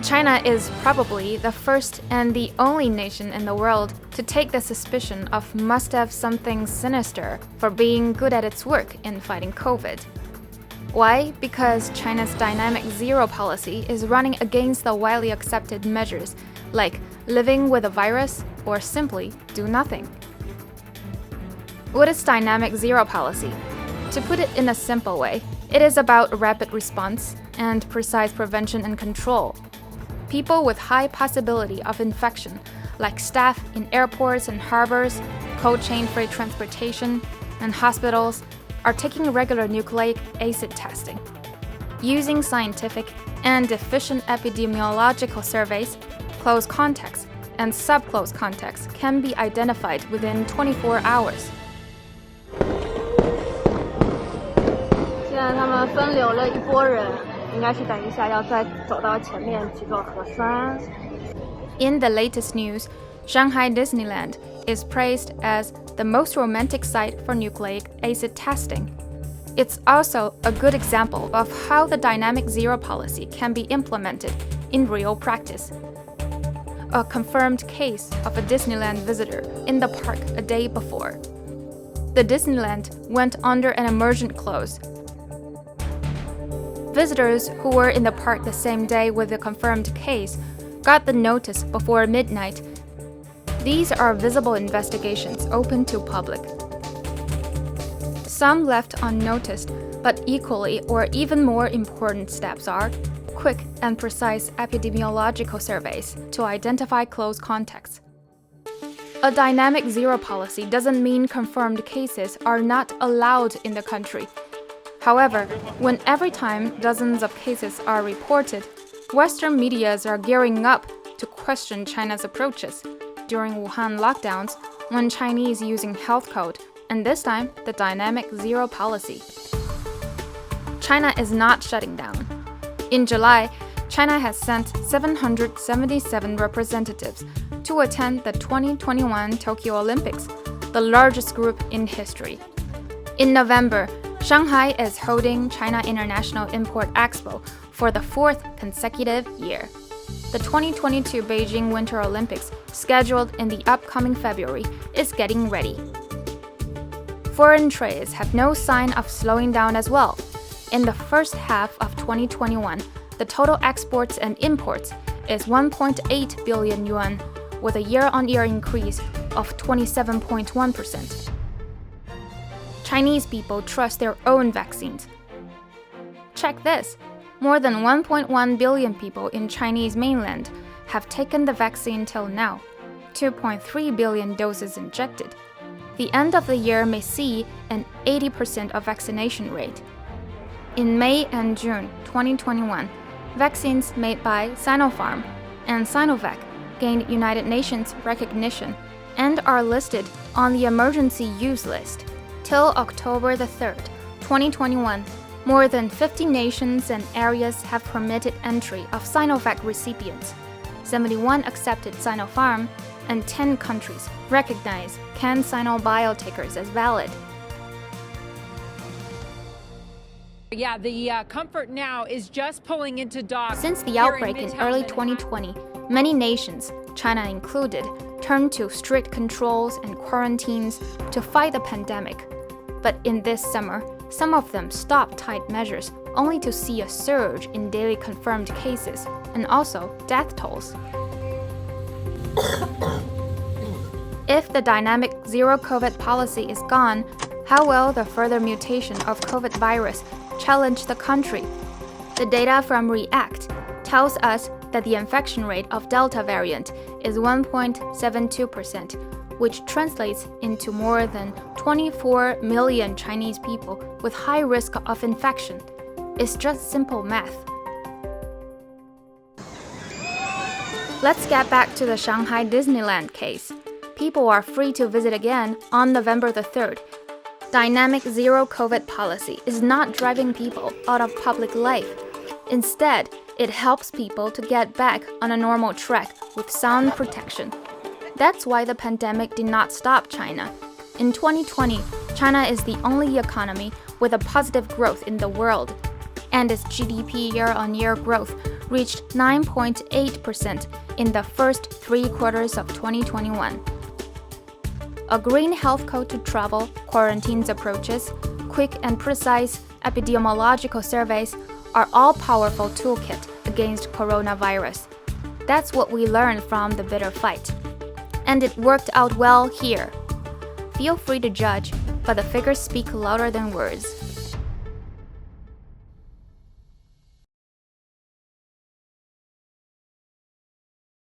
China is probably the first and the only nation in the world to take the suspicion of must have something sinister for being good at its work in fighting COVID. Why? Because China's dynamic zero policy is running against the widely accepted measures like living with a virus or simply do nothing. What is dynamic zero policy? To put it in a simple way, it is about rapid response and precise prevention and control. People with high possibility of infection, like staff in airports and harbors, cold chain freight transportation, and hospitals, are taking regular nucleic acid testing. Using scientific and efficient epidemiological surveys, close contacts and subclose contacts can be identified within 24 hours. 现在他们分流了一波人，应该是等一下要再走到前面去做核酸。 In the latest news, Shanghai Disneyland is praised as the most romantic site for nucleic acid testing. It's also a good example of how the dynamic zero policy can be implemented in real practice. A confirmed case of a Disneyland visitor in the park a day before. The Disneyland went under an emergent close. Visitors who were in the park the same day with the confirmed case got the notice before midnight. These are visible investigations open to public. Some left unnoticed, but equally or even more important steps are quick and precise epidemiological surveys to identify close contacts. A dynamic zero policy doesn't mean confirmed cases are not allowed in the country. However, when every time dozens of cases are reported, Western medias are gearing up to question China's approaches during Wuhan lockdowns when Chinese using health code, and this time the dynamic zero policy. China is not shutting down. In July, China has sent 777 representatives to attend the 2021 Tokyo Olympics, the largest group in history. In November, Shanghai is holding China International Import Expo for the fourth consecutive year. The 2022 Beijing Winter Olympics, scheduled in the upcoming February, is getting ready. Foreign trades have no sign of slowing down as well. In the first half of 2021, the total exports and imports is 1.8 billion yuan, with a year-on-year increase of 27.1%. Chinese people trust their own vaccines. Check this. More than 1.1 billion people in Chinese mainland have taken the vaccine till now, 2.3 billion doses injected. The end of the year may see an 80% of vaccination rate. In May and June 2021, vaccines made by Sinopharm and Sinovac gained United Nations recognition and are listed on the emergency use list. Till October the 3rd, 2021, more than 50 nations and areas have permitted entry of Sinovac recipients. 71 accepted Sinopharm, and 10 countries recognize CanSino biotakers as valid. Yeah, the comfort now is just pulling into dock. Since the outbreak in early 2020, many nations, China included, turned to strict controls and quarantines to fight the pandemic. But in this summer, some of them stopped tight measures only to see a surge in daily confirmed cases and also death tolls. If the dynamic zero COVID policy is gone, how will the further mutation of COVID virus challenge the country? The data from REACT tells us that the infection rate of Delta variant is 1.72%, which translates into more than 24 million Chinese people with high risk of infection. It's just simple math. Let's get back to the Shanghai Disneyland case. People are free to visit again on November the 3rd. Dynamic zero COVID policy is not driving people out of public life. Instead, it helps people to get back on a normal track with sound protection. That's why the pandemic did not stop China. In 2020, China is the only economy with a positive growth in the world. and its GDP year-on-year growth reached 9.8% in the first 3 quarters of 2021. A green health code to travel, quarantines approaches, quick and precise epidemiological surveys are all powerful toolkit against coronavirus. That's what we learned from the bitter fight. And it worked out well here. Feel free to judge, but the figures speak louder than words.